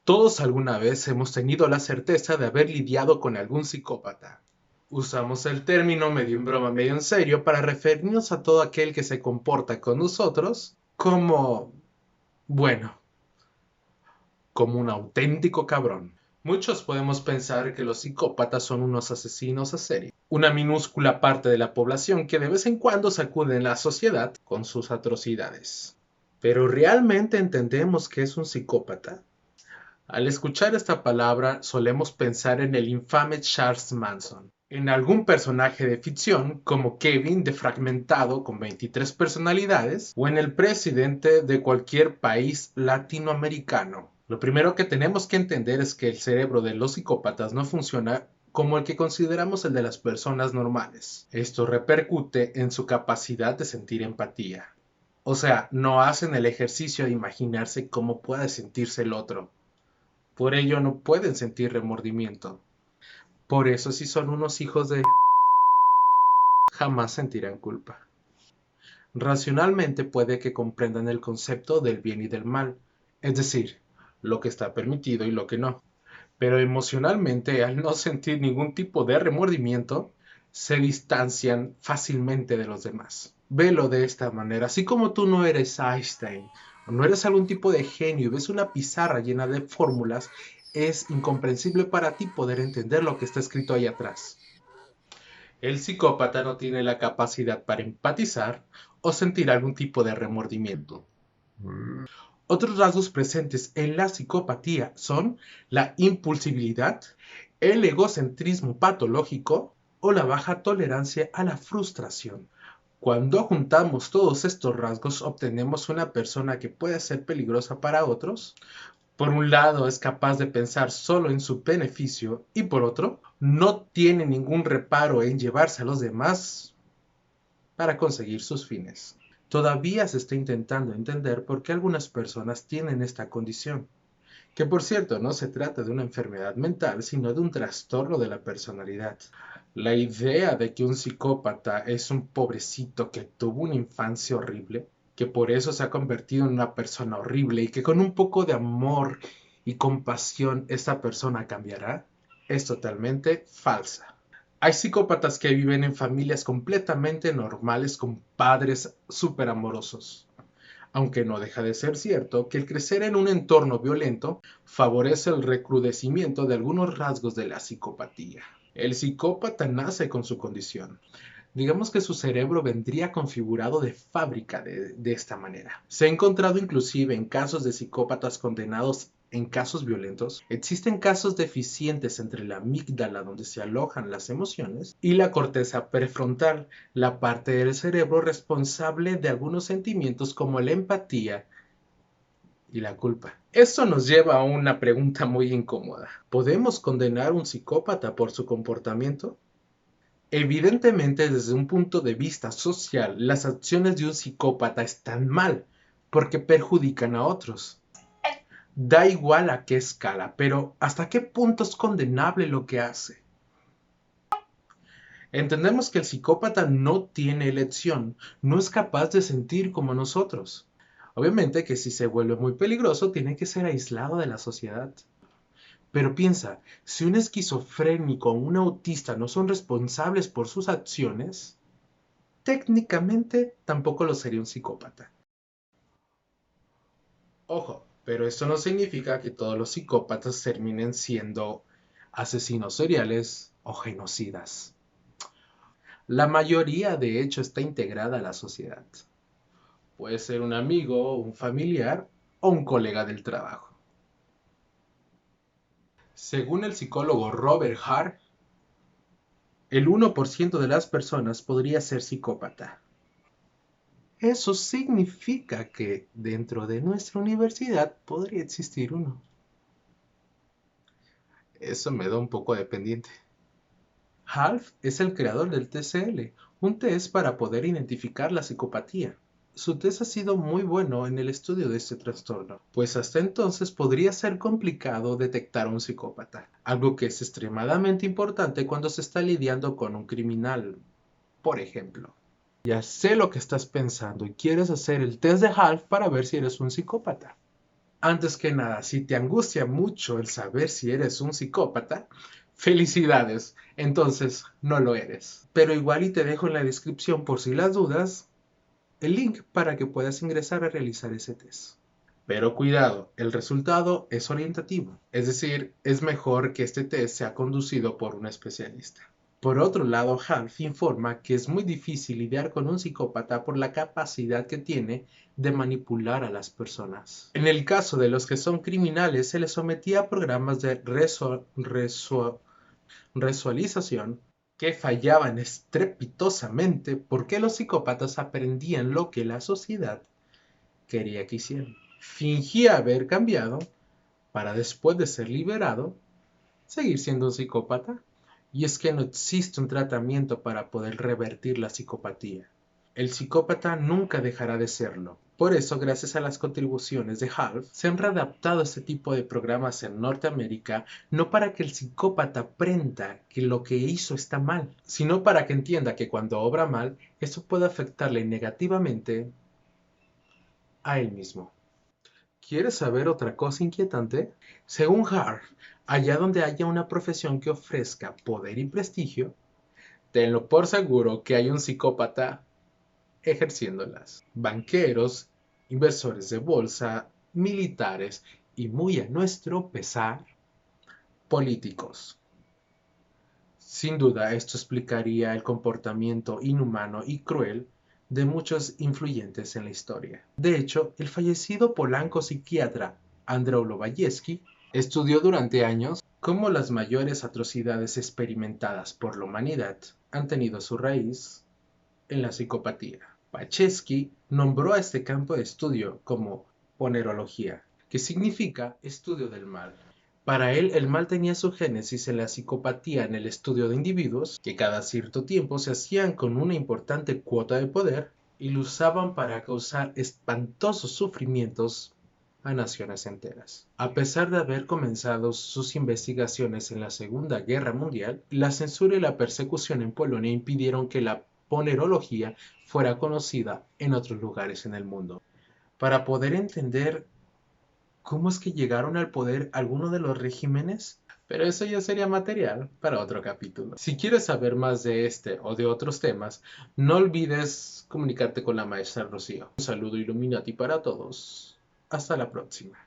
Todos alguna vez hemos tenido la certeza de haber lidiado con algún psicópata. Usamos el término medio en broma, medio en serio para referirnos a todo aquel que se comporta con nosotros como, bueno, como un auténtico cabrón. Muchos podemos pensar que los psicópatas son unos asesinos a serie, una minúscula parte de la población que de vez en cuando sacude en la sociedad con sus atrocidades. ¿Pero realmente entendemos qué es un psicópata? Al escuchar esta palabra solemos pensar en el infame Charles Manson, en algún personaje de ficción como Kevin defragmentado con 23 personalidades o en el presidente de cualquier país latinoamericano. Lo primero que tenemos que entender es que el cerebro de los psicópatas no funciona como el que consideramos el de las personas normales. Esto repercute en su capacidad de sentir empatía. O sea, no hacen el ejercicio de imaginarse cómo puede sentirse el otro. Por ello no pueden sentir remordimiento. Por eso si son unos hijos de jamás sentirán culpa. Racionalmente puede que comprendan el concepto del bien y del mal, es decir, lo que está permitido y lo que no. Pero emocionalmente, al no sentir ningún tipo de remordimiento, se distancian fácilmente de los demás. Velo de esta manera, así como tú no eres Einstein, o no eres algún tipo de genio y ves una pizarra llena de fórmulas, es incomprensible para ti poder entender lo que está escrito ahí atrás. El psicópata no tiene la capacidad para empatizar o sentir algún tipo de remordimiento. Otros rasgos presentes en la psicopatía son la impulsibilidad, el egocentrismo patológico o la baja tolerancia a la frustración. Cuando juntamos todos estos rasgos obtenemos una persona que puede ser peligrosa para otros. Por un lado es capaz de pensar solo en su beneficio y por otro no tiene ningún reparo en llevarse a los demás para conseguir sus fines. Todavía se está intentando entender por qué algunas personas tienen esta condición, que por cierto no se trata de una enfermedad mental, sino de un trastorno de la personalidad. La idea de que un psicópata es un pobrecito que tuvo una infancia horrible, que por eso se ha convertido en una persona horrible y que con un poco de amor y compasión esa persona cambiará, es totalmente falsa. Hay psicópatas que viven en familias completamente normales con padres súper amorosos, aunque no deja de ser cierto que el crecer en un entorno violento favorece el recrudecimiento de algunos rasgos de la psicopatía. El psicópata nace con su condición. Digamos que su cerebro vendría configurado de fábrica de esta manera. Se ha encontrado inclusive en casos de psicópatas condenados en casos violentos, existen casos deficientes entre la amígdala donde se alojan las emociones y la corteza prefrontal, la parte del cerebro responsable de algunos sentimientos como la empatía y la culpa. Esto nos lleva a una pregunta muy incómoda. ¿Podemos condenar a un psicópata por su comportamiento? Evidentemente, desde un punto de vista social, las acciones de un psicópata están mal porque perjudican a otros. Da igual a qué escala, pero ¿hasta qué punto es condenable lo que hace? Entendemos que el psicópata no tiene elección, no es capaz de sentir como nosotros. Obviamente que si se vuelve muy peligroso, tiene que ser aislado de la sociedad. Pero piensa, si un esquizofrénico o un autista no son responsables por sus acciones, técnicamente tampoco lo sería un psicópata. Ojo, pero esto no significa que todos los psicópatas terminen siendo asesinos seriales o genocidas. La mayoría de hecho está integrada a la sociedad. Puede ser un amigo, un familiar o un colega del trabajo. Según el psicólogo Robert Hart, el 1% de las personas podría ser psicópata. Eso significa que dentro de nuestra universidad podría existir uno. Eso me da un poco de pendiente. Half es el creador del TCL, un test para poder identificar la psicopatía. Su test ha sido muy bueno en el estudio de este trastorno, pues hasta entonces podría ser complicado detectar a un psicópata, algo que es extremadamente importante cuando se está lidiando con un criminal, por ejemplo. Ya sé lo que estás pensando y quieres hacer el test de Half para ver si eres un psicópata. Antes que nada, si te angustia mucho el saber si eres un psicópata, felicidades, entonces no lo eres. Pero igual y te dejo en la descripción por si las dudas el link para que puedas ingresar a realizar ese test. Pero cuidado, el resultado es orientativo, es decir, es mejor que este test sea conducido por un especialista. Por otro lado, Half informa que es muy difícil lidiar con un psicópata por la capacidad que tiene de manipular a las personas. En el caso de los que son criminales, se les sometía a programas de resualización que fallaban estrepitosamente porque los psicópatas aprendían lo que la sociedad quería que hicieran. Fingía haber cambiado para después de ser liberado seguir siendo un psicópata. Y es que no existe un tratamiento para poder revertir la psicopatía. El psicópata nunca dejará de serlo. Por eso, gracias a las contribuciones de Half, se han readaptado este tipo de programas en Norteamérica, no para que el psicópata aprenda que lo que hizo está mal, sino para que entienda que cuando obra mal, eso puede afectarle negativamente a él mismo. ¿Quieres saber otra cosa inquietante? Según Harv, allá donde haya una profesión que ofrezca poder y prestigio, tenlo por seguro que hay un psicópata ejerciéndolas. Banqueros, inversores de bolsa, militares y muy a nuestro pesar, políticos. Sin duda, esto explicaría el comportamiento inhumano y cruel de muchos influyentes en la historia. De hecho, el fallecido polanco psiquiatra Andrzej Lobachevsky estudió durante años cómo las mayores atrocidades experimentadas por la humanidad han tenido su raíz en la psicopatía. Lobachevsky nombró a este campo de estudio como ponerología, que significa estudio del mal. Para él, el mal tenía su génesis en la psicopatía en el estudio de individuos que cada cierto tiempo se hacían con una importante cuota de poder y lo usaban para causar espantosos sufrimientos a naciones enteras. A pesar de haber comenzado sus investigaciones en la Segunda Guerra Mundial, la censura y la persecución en Polonia impidieron que la ponerología fuera conocida en otros lugares en el mundo. Para poder entender cómo es que llegaron al poder algunos de los regímenes, pero eso ya sería material para otro capítulo. Si quieres saber más de este o de otros temas, no olvides comunicarte con la maestra Rocío. Un saludo Illuminati para todos. Hasta la próxima.